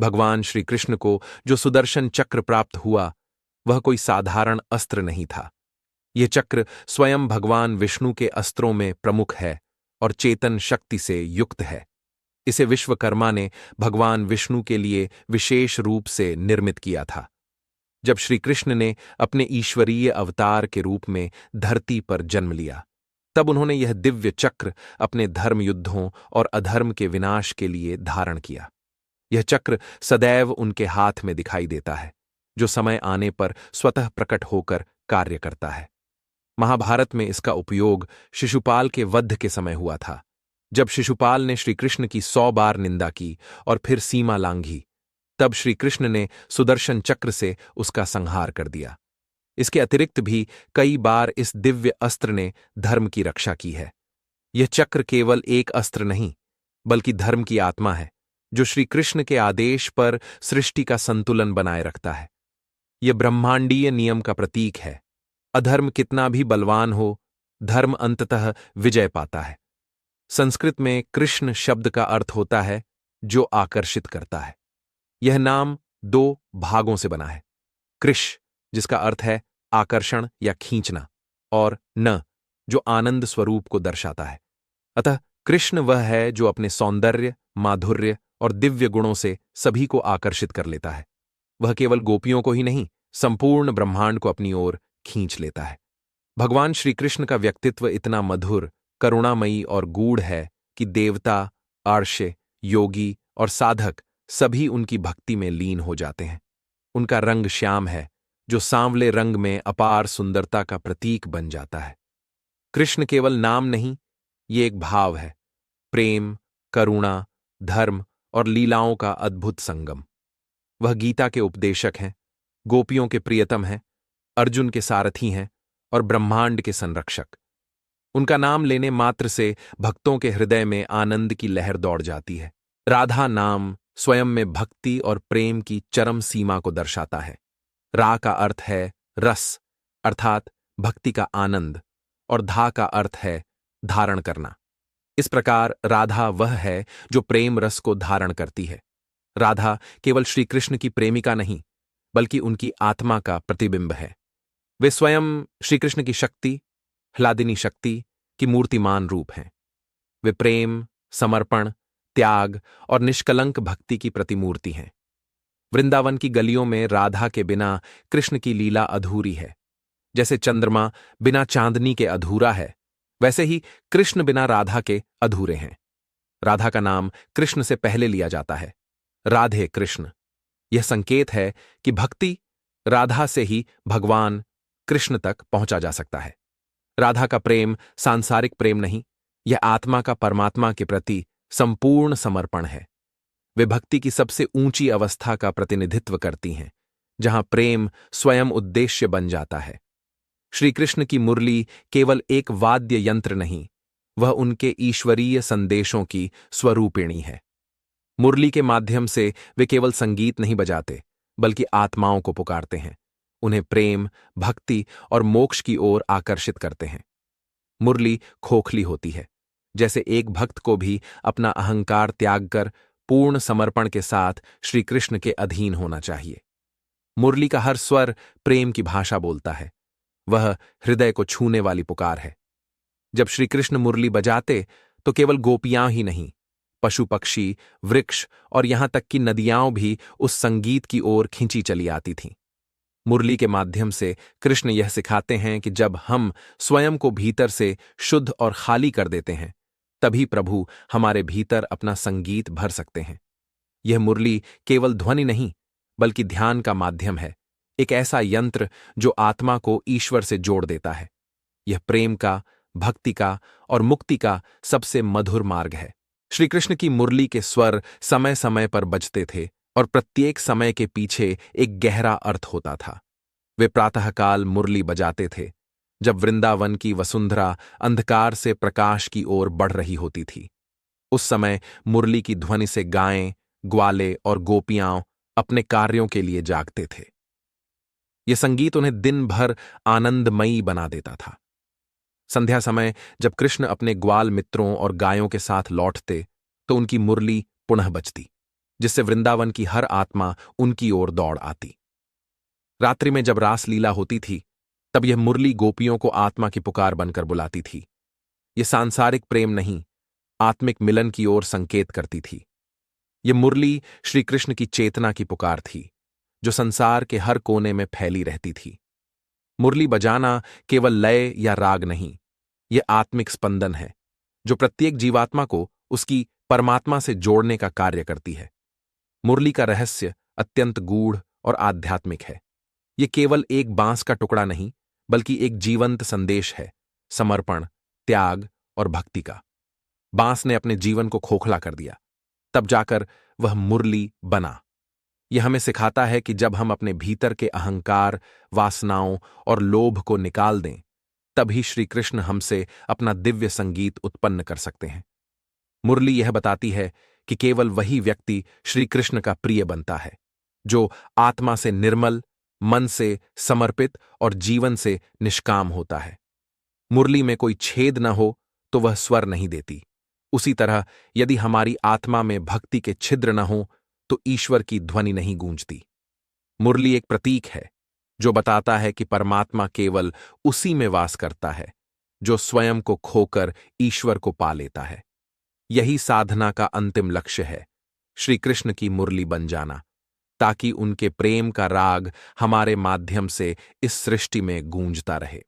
भगवान श्री कृष्ण को जो सुदर्शन चक्र प्राप्त हुआ वह कोई साधारण अस्त्र नहीं था। यह चक्र स्वयं भगवान विष्णु के अस्त्रों में प्रमुख है और चेतन शक्ति से युक्त है। इसे विश्वकर्मा ने भगवान विष्णु के लिए विशेष रूप से निर्मित किया था। जब श्री कृष्ण ने अपने ईश्वरीय अवतार के रूप में धरती पर जन्म लिया, तब उन्होंने यह दिव्य चक्र अपने धर्म युद्धों और अधर्म के विनाश के लिए धारण किया। यह चक्र सदैव उनके हाथ में दिखाई देता है, जो समय आने पर स्वतः प्रकट होकर कार्य करता है। महाभारत में इसका उपयोग शिशुपाल के वध के समय हुआ था, जब शिशुपाल ने श्री कृष्ण की 100 बार निंदा की और फिर सीमा लांघी। तब श्री कृष्ण ने सुदर्शन चक्र से उसका संहार कर दिया। इसके अतिरिक्त भी कई बार इस दिव्य अस्त्र ने धर्म की रक्षा की है। यह चक्र केवल एक अस्त्र नहीं, बल्कि धर्म की आत्मा है, जो श्री कृष्ण के आदेश पर सृष्टि का संतुलन बनाए रखता है। यह ब्रह्मांडीय नियम का प्रतीक है। अधर्म कितना भी बलवान हो, धर्म अंततः विजय पाता है। संस्कृत में कृष्ण शब्द का अर्थ होता है जो आकर्षित करता है। यह नाम 2 भागों से बना है। कृष, जिसका अर्थ है आकर्षण या खींचना, और न, जो आनंद स्वरूप को दर्शाता है। अतः कृष्ण वह है जो अपने सौंदर्य, माधुर्य और दिव्य गुणों से सभी को आकर्षित कर लेता है। वह केवल गोपियों को ही नहीं, संपूर्ण ब्रह्मांड को अपनी ओर खींच लेता है। भगवान श्री कृष्ण का व्यक्तित्व इतना मधुर, करुणामयी और गूढ़ है कि देवता, आर्ष्य, योगी और साधक सभी उनकी भक्ति में लीन हो जाते हैं। उनका रंग श्याम है, जो सांवले रंग में अपार सुंदरता का प्रतीक बन जाता है। कृष्ण केवल नाम नहीं, ये एक भाव है, प्रेम, करुणा, धर्म और लीलाओं का अद्भुत संगम। वह गीता के उपदेशक हैं, गोपियों के प्रियतम हैं, अर्जुन के सारथी हैं और ब्रह्मांड के संरक्षक। उनका नाम लेने मात्र से भक्तों के हृदय में आनंद की लहर दौड़ जाती है। राधा नाम स्वयं में भक्ति और प्रेम की चरम सीमा को दर्शाता है। रा का अर्थ है रस, अर्थात भक्ति का आनंद, और धा का अर्थ है धारण करना। इस प्रकार राधा वह है जो प्रेम रस को धारण करती है। राधा केवल श्री कृष्ण की प्रेमिका नहीं, बल्कि उनकी आत्मा का प्रतिबिंब है। वे स्वयं श्री कृष्ण की शक्ति, ह्लादिनी शक्ति की मूर्तिमान रूप हैं। वे प्रेम, समर्पण, त्याग और निष्कलंक भक्ति की प्रतिमूर्ति हैं। वृंदावन की गलियों में राधा के बिना कृष्ण की लीला अधूरी है। जैसे चंद्रमा बिना चांदनी के अधूरा है, वैसे ही कृष्ण बिना राधा के अधूरे हैं। राधा का नाम कृष्ण से पहले लिया जाता है, राधे कृष्ण। यह संकेत है कि भक्ति राधा से ही भगवान कृष्ण तक पहुंचा जा सकता है। राधा का प्रेम सांसारिक प्रेम नहीं, यह आत्मा का परमात्मा के प्रति संपूर्ण समर्पण है। वे भक्ति की सबसे ऊंची अवस्था का प्रतिनिधित्व करती हैं, जहां प्रेम स्वयं उद्देश्य बन जाता है। श्री कृष्ण की मुरली केवल एक वाद्य यंत्र नहीं, वह उनके ईश्वरीय संदेशों की स्वरूपिणी है। मुरली के माध्यम से वे केवल संगीत नहीं बजाते, बल्कि आत्माओं को पुकारते हैं, उन्हें प्रेम, भक्ति और मोक्ष की ओर आकर्षित करते हैं। मुरली खोखली होती है, जैसे एक भक्त को भी अपना अहंकार त्याग कर पूर्ण समर्पण के साथ श्री कृष्ण के अधीन होना चाहिए। मुरली का हर स्वर प्रेम की भाषा बोलता है, वह हृदय को छूने वाली पुकार है। जब श्री कृष्ण मुरली बजाते तो केवल गोपियां ही नहीं, पशु पक्षी, वृक्ष और यहां तक कि नदियां भी उस संगीत की ओर खींची चली आती थीं। मुरली के माध्यम से कृष्ण यह सिखाते हैं कि जब हम स्वयं को भीतर से शुद्ध और खाली कर देते हैं, तभी प्रभु हमारे भीतर अपना संगीत भर सकते हैं। यह मुरली केवल ध्वनि नहीं, बल्कि ध्यान का माध्यम है, एक ऐसा यंत्र जो आत्मा को ईश्वर से जोड़ देता है। यह प्रेम का, भक्ति का और मुक्ति का सबसे मधुर मार्ग है। श्री कृष्ण की मुरली के स्वर समय समय पर बजते थे और प्रत्येक समय के पीछे एक गहरा अर्थ होता था। वे प्रातःकाल मुरली बजाते थे, जब वृंदावन की वसुंधरा अंधकार से प्रकाश की ओर बढ़ रही होती थी। उस समय मुरली की ध्वनि से गायें, ग्वाले और गोपियां अपने कार्यों के लिए जागते थे। यह संगीत उन्हें दिन भर आनंदमयी बना देता था। संध्या समय जब कृष्ण अपने ग्वाल मित्रों और गायों के साथ लौटते, तो उनकी मुरली पुनः बजती, जिससे वृंदावन की हर आत्मा उनकी ओर दौड़ आती। रात्रि में जब रासलीला होती थी, तब यह मुरली गोपियों को आत्मा की पुकार बनकर बुलाती थी। यह सांसारिक प्रेम नहीं, आत्मिक मिलन की ओर संकेत करती थी। यह मुरली श्री कृष्ण की चेतना की पुकार थी, जो संसार के हर कोने में फैली रहती थी। मुरली बजाना केवल लय या राग नहीं, यह आत्मिक स्पंदन है, जो प्रत्येक जीवात्मा को उसकी परमात्मा से जोड़ने का कार्य करती है। मुरली का रहस्य अत्यंत गूढ़ और आध्यात्मिक है। यह केवल एक बांस का टुकड़ा नहीं, बल्कि एक जीवंत संदेश है, समर्पण, त्याग और भक्ति का। बांस ने अपने जीवन को खोखला कर दिया, तब जाकर वह मुरली बना। यह हमें सिखाता है कि जब हम अपने भीतर के अहंकार, वासनाओं और लोभ को निकाल दें, तभी श्री कृष्ण हमसे अपना दिव्य संगीत उत्पन्न कर सकते हैं। मुरली यह बताती है कि केवल वही व्यक्ति श्री कृष्ण का प्रिय बनता है, जो आत्मा से निर्मल, मन से समर्पित और जीवन से निष्काम होता है। मुरली में कोई छेद न हो तो वह स्वर नहीं देती। उसी तरह यदि हमारी आत्मा में भक्ति के छिद्र न हो तो ईश्वर की ध्वनि नहीं गूंजती। मुरली एक प्रतीक है, जो बताता है कि परमात्मा केवल उसी में वास करता है, जो स्वयं को खोकर ईश्वर को पा लेता है। यही साधना का अंतिम लक्ष्य है, श्री कृष्ण की मुरली बन जाना, ताकि उनके प्रेम का राग हमारे माध्यम से इस सृष्टि में गूंजता रहे।